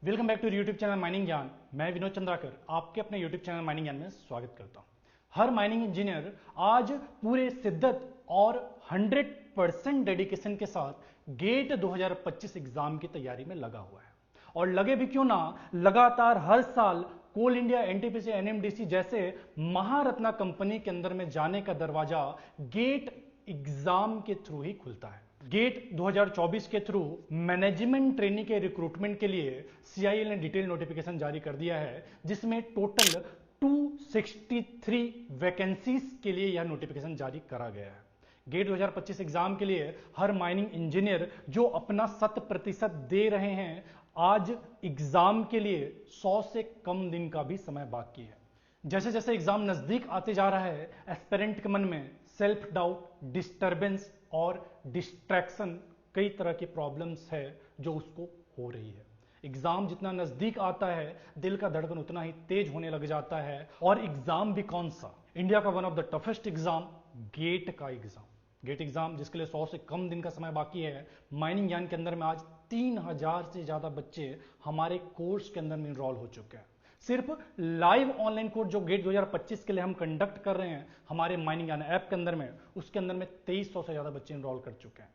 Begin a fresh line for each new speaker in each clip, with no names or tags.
Welcome back to YouTube channel mining Gyan. मैं विनोद चंद्राकर आपके अपने यूट्यूब चैनल माइनिंग ज्ञान में स्वागत करता हूं। हर माइनिंग इंजीनियर आज पूरे शिद्दत और 100% डेडिकेशन के साथ गेट 2025 एग्जाम की तैयारी में लगा हुआ है। और लगे भी क्यों ना, लगातार हर साल कोल इंडिया, एनटीपीसी, एनएमडीसी जैसे महारत्ना कंपनी के अंदर में जाने का दरवाजा गेट एग्जाम के थ्रू ही खुलता है। गेट 2024 के थ्रू मैनेजमेंट ट्रेनी के रिक्रूटमेंट के लिए सीआईएल ने डिटेल नोटिफिकेशन जारी कर दिया है, जिसमें टोटल 263 वैकेंसीज के लिए यह नोटिफिकेशन जारी करा गया है। गेट 2025 एग्जाम के लिए हर माइनिंग इंजीनियर जो अपना 100% दे रहे हैं, आज एग्जाम के लिए 100 से कम दिन का भी समय बाकी है। जैसे जैसे एग्जाम नजदीक आते जा रहा है, एस्पिरेंट के मन में सेल्फ डाउट, डिस्टर्बेंस और डिस्ट्रैक्शन, कई तरह की प्रॉब्लम्स है जो उसको हो रही है। एग्जाम जितना नजदीक आता है, दिल का धड़कन उतना ही तेज होने लग जाता है। और एग्जाम भी कौन सा, इंडिया का one of the toughest exam, GATE का एग्जाम। गेट एग्जाम जिसके लिए 100 से कम दिन का समय बाकी है। माइनिंग ज्ञान के अंदर में आज 3000 से ज्यादा बच्चे हमारे कोर्स के अंदर में इनरोल हो चुके हैं। सिर्फ लाइव ऑनलाइन कोर्स जो गेट 2025 के लिए हम कंडक्ट कर रहे हैं हमारे माइनिंग ज्ञान ऐप के अंदर में, उसके अंदर में 2300 से ज्यादा बच्चे इनरोल कर चुके हैं।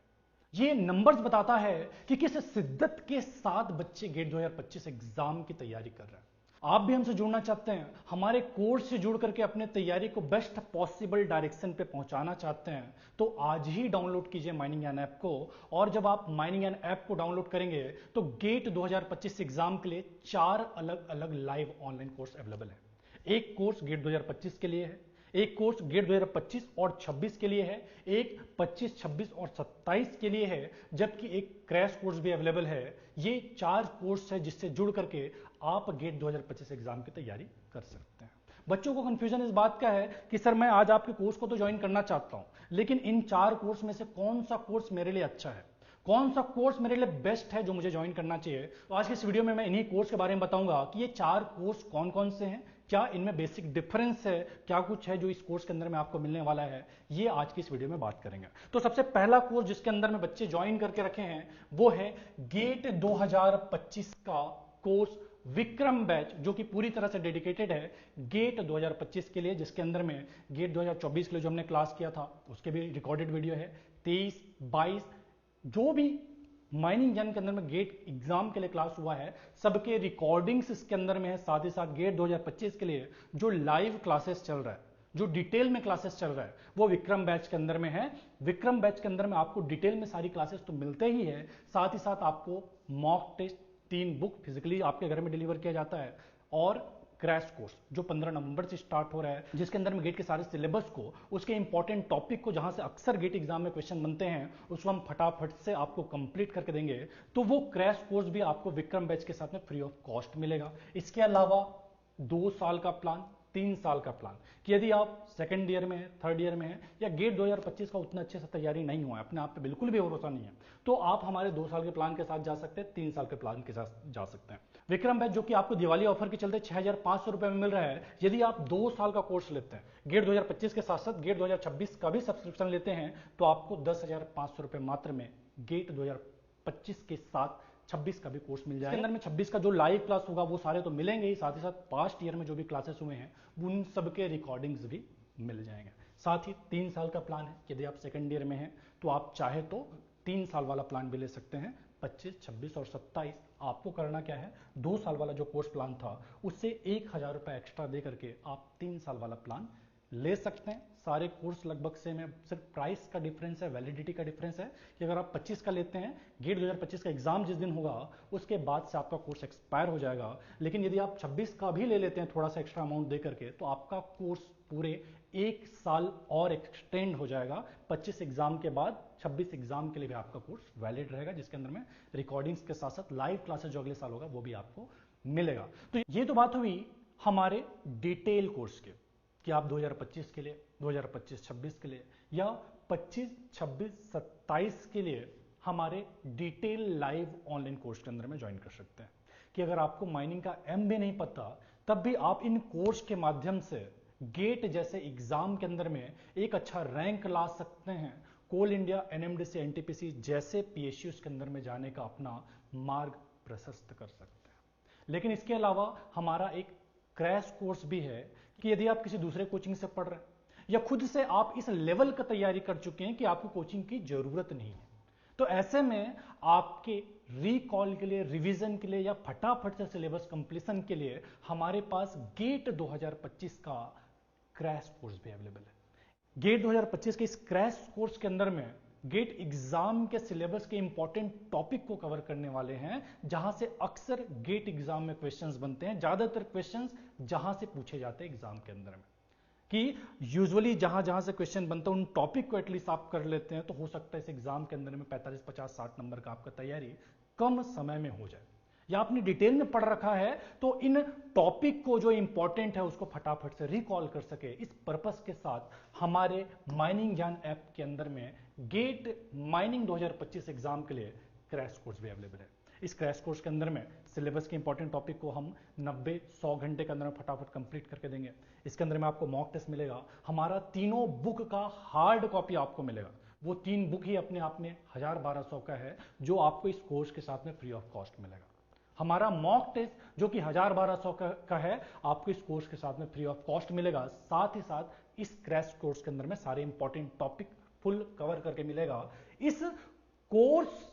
ये नंबर्स बताता है कि किस शिद्दत के साथ बच्चे गेट 2025 एग्जाम की तैयारी कर रहे हैं। आप भी हमसे जुड़ना चाहते हैं, हमारे कोर्स से जुड़ करके अपने तैयारी को बेस्ट पॉसिबल डायरेक्शन पे पहुंचाना चाहते हैं, तो आज ही डाउनलोड कीजिए माइनिंग ज्ञान ऐप को। और जब आप माइनिंग ज्ञान ऐप को डाउनलोड करेंगे तो गेट 2025 एग्जाम के लिए 4 अलग अलग लाइव ऑनलाइन कोर्स अवेलेबल है। एक कोर्स गेट 2025 के लिए है, एक कोर्स गेट 2025 और 26 के लिए है, एक 25, 26 और 27 के लिए है, जबकि एक क्रैश कोर्स भी अवेलेबल है। ये 4 कोर्स है जिससे जुड़ करके आप गेट 2025 एग्जाम की तैयारी कर सकते हैं। बच्चों को कंफ्यूजन इस बात का है कि सर मैं आज आपके कोर्स को तो ज्वाइन करना चाहता हूं, लेकिन इन 4 कोर्स में से कौन सा कोर्स मेरे लिए अच्छा है, कौन सा कोर्स मेरे लिए बेस्ट है जो मुझे ज्वाइन करना चाहिए। तो आज की इस वीडियो में मैं इन्हीं कोर्स के बारे में बताऊंगा कि ये 4 कोर्स कौन कौन से हैं, क्या इनमें बेसिक डिफरेंस है, क्या कुछ है जो इस कोर्स के अंदर में आपको मिलने वाला है, ये आज की इस वीडियो में बात करेंगे। तो सबसे पहला कोर्स जिसके अंदर में बच्चे ज्वाइन करके रखे हैं वो है गेट 2025 का कोर्स विक्रम बैच, जो कि पूरी तरह से डेडिकेटेड है गेट 2025 के लिए, जिसके अंदर में गेट 2024 के लिए जो हमने क्लास किया था उसके भी रिकॉर्डेड वीडियो है। 23, 22 जो भी माइनिंग ज्ञान के अंदर में गेट एग्जाम के लिए क्लास हुआ है, सबके रिकॉर्डिंग्स इसके अंदर में है। साथ ही साथ गेट 2025 के लिए जो लाइव क्लासेस चल रहा है, जो डिटेल में क्लासेस चल रहा है, वो विक्रम बैच के अंदर में है। विक्रम बैच के अंदर में आपको डिटेल में सारी क्लासेस तो मिलते ही है, साथ ही साथ आपको मॉक टेस्ट, 3 बुक फिजिकली आपके घर में डिलीवर किया जाता है, और क्रैश कोर्स जो 15 नवंबर से स्टार्ट हो रहा है, जिसके अंदर में गेट के सारे सिलेबस को, उसके इंपॉर्टेंट टॉपिक को, जहां से अक्सर गेट एग्जाम में क्वेश्चन बनते हैं, उसको हम फटाफट से आपको कंप्लीट करके देंगे। तो वो क्रैश कोर्स भी आपको विक्रम बैच के साथ में फ्री ऑफ कॉस्ट मिलेगा। इसके अलावा 2 साल का प्लान, 3 साल का प्लान, कि यदि आप सेकंड ईयर में है, थर्ड ईयर में है, या गेट 2025 का उतना अच्छे से तैयारी नहीं हुआ है, अपने आप पे बिल्कुल भी भरोसा नहीं है, तो आप हमारे 2 साल के प्लान के साथ जा सकते हैं, 3 साल के प्लान के साथ जा सकते हैं। विक्रम बैच जो कि आपको दिवाली ऑफर के चलते 6500 रुपए में मिल रहा है, यदि आप 2 साल का कोर्स लेते हैं, गेट 2025 के साथ साथ गेट 2026 का भी सब्सक्रिप्शन लेते हैं, तो आपको 10,500 रुपए मात्र में गेट 2025 के साथ 26 का भी कोर्स मिल जाएगा। इसके अंदर में 26 का जो लाइव क्लास होगा वो सारे तो मिलेंगे ही, साथ ही साथ पास्ट ईयर में जो भी क्लासेस हुए हैं उन सबके रिकॉर्डिंग्स भी मिल जाएंगे। साथ ही 3 साल का प्लान है, यदि आप सेकंड ईयर में हैं तो आप चाहे तो 3 साल वाला प्लान भी ले सकते हैं। 25, 26 और 27 आपको करना क्या है, 2 साल वाला जो कोर्स प्लान था उससे 1000 रुपए एक्स्ट्रा दे करके आप 3 साल वाला प्लान ले सकते हैं। सारे कोर्स लगभग सेम है, सिर्फ प्राइस का डिफरेंस है, वैलिडिटी का डिफरेंस है कि अगर आप 25 का लेते हैं, गेट 2025 का एग्जाम जिस दिन होगा उसके बाद से आपका कोर्स एक्सपायर हो जाएगा। लेकिन यदि आप 26 का भी ले लेते हैं थोड़ा सा एक्स्ट्रा अमाउंट दे करके, तो आपका कोर्स पूरे 1 साल और एक्सटेंड हो जाएगा। 25 एग्जाम के बाद 26 एग्जाम के लिए भी आपका कोर्स वैलिड रहेगा, जिसके अंदर में रिकॉर्डिंग्स के साथ साथ लाइव क्लासेस जो अगले साल होगा वो भी आपको मिलेगा। तो ये तो बात हुई हमारे डिटेल कोर्स के, कि आप 2025 के लिए, 2025-26 के लिए, या 25, 26, 27 के लिए हमारे डिटेल लाइव ऑनलाइन कोर्स के अंदर में ज्वाइन कर सकते हैं। कि अगर आपको माइनिंग का एम भी नहीं पता, तब भी आप इन कोर्स के माध्यम से गेट जैसे एग्जाम के अंदर में एक अच्छा रैंक ला सकते हैं, कोल इंडिया, एनएमडीसी, एनटीपीसी जैसे पीएसयूज के अंदर में जाने का अपना मार्ग प्रशस्त कर सकते हैं। लेकिन इसके अलावा हमारा एक क्रैश कोर्स भी है कि यदि आप किसी दूसरे कोचिंग से पढ़ रहे हैं या खुद से आप इस लेवल का तैयारी कर चुके हैं कि आपको कोचिंग की जरूरत नहीं है, तो ऐसे में आपके रिकॉल के लिए, रिवीजन के लिए या फटाफट से सिलेबस कंप्लीशन के लिए हमारे पास गेट 2025 का क्रैश कोर्स भी अवेलेबल है। गेट 2025 के इस क्रैश कोर्स के अंदर में गेट एग्जाम के सिलेबस के इंपॉर्टेंट टॉपिक को कवर करने वाले हैं, जहां से अक्सर गेट एग्जाम में क्वेश्चंस बनते हैं। ज्यादातर क्वेश्चंस जहां से पूछे जाते हैं एग्जाम के अंदर में, कि यूजुअली जहां जहां से क्वेश्चन बनते हैं उन टॉपिक को एटलीस्ट आप कर लेते हैं, तो हो सकता है इस एग्जाम के अंदर में 45, 50, 60 नंबर का आपका तैयारी कम समय में हो जाए। या आपने डिटेल में पढ़ रखा है तो इन टॉपिक को जो इंपॉर्टेंट है उसको फटाफट से रिकॉल कर सके, इस पर्पस के साथ हमारे माइनिंग ज्ञान ऐप के अंदर में गेट माइनिंग 2025 एग्जाम के लिए क्रैश कोर्स भी अवेलेबल है। इस क्रैश कोर्स के अंदर में सिलेबस के इंपॉर्टेंट टॉपिक को हम 90-100 घंटे के अंदर में फटाफट कंप्लीट करके देंगे। इसके अंदर में आपको मॉक टेस्ट मिलेगा, हमारा तीनों बुक का हार्ड कॉपी आपको मिलेगा। वो 3 बुक ही अपने आप में 1000-1200 का है, जो आपको इस कोर्स के साथ में फ्री ऑफ कॉस्ट मिलेगा। हमारा मॉक टेस्ट जो कि 1000-1200 का है, आपको इस कोर्स के साथ में फ्री ऑफ कॉस्ट मिलेगा। साथ ही साथ इस क्रैश कोर्स के अंदर में सारे इंपॉर्टेंट टॉपिक फुल कवर करके मिलेगा। इस कोर्स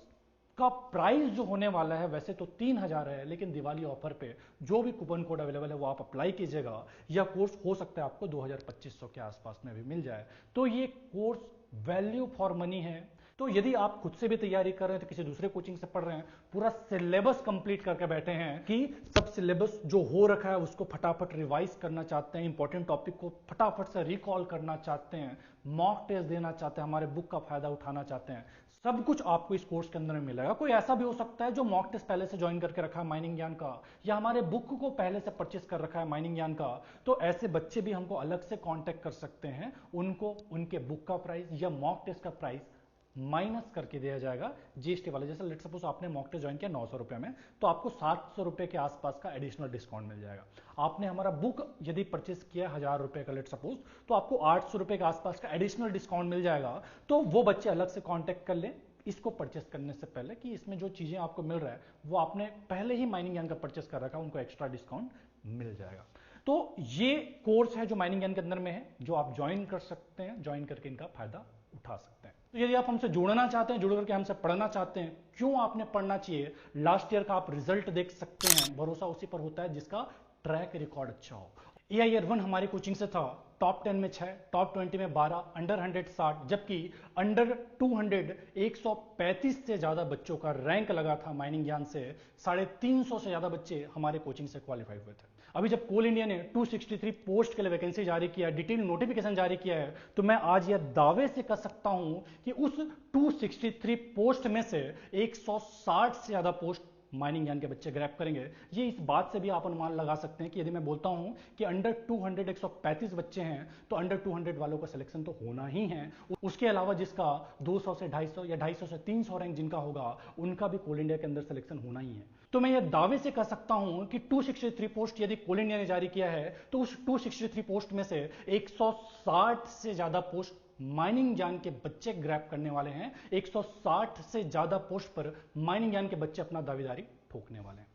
का प्राइस जो होने वाला है वैसे तो 3000 है, लेकिन दिवाली ऑफर पे जो भी कूपन कोड अवेलेबल है वो आप अप्लाई कीजिएगा। यह कोर्स हो सकता है आपको 2000-2500 के आसपास में भी मिल जाए। तो ये कोर्स वैल्यू फॉर मनी है। तो यदि आप खुद से भी तैयारी कर रहे हैं, तो किसी दूसरे कोचिंग से पढ़ रहे हैं, पूरा सिलेबस कंप्लीट करके बैठे हैं कि सब सिलेबस जो हो रखा है उसको फटाफट रिवाइज करना चाहते हैं, इंपॉर्टेंट टॉपिक को फटाफट से रिकॉल करना चाहते हैं, मॉक टेस्ट देना चाहते हैं, हमारे बुक का फायदा उठाना चाहते हैं, सब कुछ आपको इस कोर्स के अंदर में मिलेगा। कोई ऐसा भी हो सकता है जो मॉक टेस्ट पहले से ज्वाइन करके रखा है माइनिंग ज्ञान का, या हमारे बुक को पहले से परचेस कर रखा है माइनिंग ज्ञान का, तो ऐसे बच्चे भी हमको अलग से कांटेक्ट कर सकते हैं। उनको उनके बुक का प्राइस या मॉक टेस्ट का प्राइस माइनस करके दिया जाएगा जीएसटी वाले। जैसे लेट सपोज आपने मॉक टेस्ट ज्वाइन किया 900 रुपए में, तो आपको 700 रुपए के आसपास का एडिशनल डिस्काउंट मिल जाएगा। आपने हमारा बुक यदि परचेस किया 1000 रुपए का लेट सपोज, तो आपको 800 रुपए के आसपास का एडिशनल डिस्काउंट मिल जाएगा। तो वो बच्चे अलग से कांटेक्ट कर लें इसको परचेस करने से पहले, कि इसमें जो चीजें आपको मिल रहा है वो आपने पहले ही माइनिंग ज्ञान का परचेस कर रखा है, उनको एक्स्ट्रा डिस्काउंट मिल जाएगा। तो ये कोर्स है जो माइनिंग ज्ञान के अंदर में है, जो आप ज्वाइन कर सकते हैं, ज्वाइन करके इनका फायदा उठा सकते हैं। तो यदि आप हमसे जुड़ना चाहते हैं, जुड़ करके हमसे पढ़ना चाहते हैं, क्यों आपने पढ़ना चाहिए, लास्ट ईयर का आप रिजल्ट देख सकते हैं। भरोसा उसी पर होता है जिसका ट्रैक रिकॉर्ड अच्छा हो। AIR 1 हमारी कोचिंग से था, टॉप 10 में 6, टॉप 20 में 12, अंडर 100 60, जबकि अंडर 200 135 से ज्यादा बच्चों का रैंक लगा था माइनिंग ज्ञान से। 350 से ज्यादा बच्चे हमारे कोचिंग से क्वालिफाई हुए थे। अभी जब कोल इंडिया ने 263 पोस्ट के लिए वैकेंसी जारी किया, डिटेल नोटिफिकेशन जारी किया है, तो मैं आज यह दावे से कह सकता हूं कि उस 263 पोस्ट में से 160 से ज्यादा पोस्ट माइनिंग ज्ञान के बच्चे ग्रैब करेंगे। ये इस बात से भी आप अनुमान लगा सकते हैं कि यदि मैं बोलता हूं कि अंडर 200 135 बच्चे हैं, तो अंडर 200 वालों का सिलेक्शन तो होना ही है। उसके अलावा जिसका 200 से 250 या 250 से 300 रैंक जिनका होगा, उनका भी कोल इंडिया के अंदर सिलेक्शन होना ही है। तो मैं यह दावे से कह सकता हूं कि 263 पोस्ट यदि कोल इंडिया ने जारी किया है, तो उस 263 पोस्ट में से 160 से ज्यादा पोस्ट माइनिंग ज्ञान के बच्चे ग्रैब करने वाले हैं। 160 से ज्यादा पोस्ट पर माइनिंग ज्ञान के बच्चे अपना दावेदारी ठोकने वाले हैं।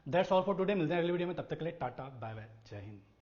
That's all for today. मिलते हैं अगली वीडियो में, तब तक के लिए टाटा बाय बाय, जय हिंद।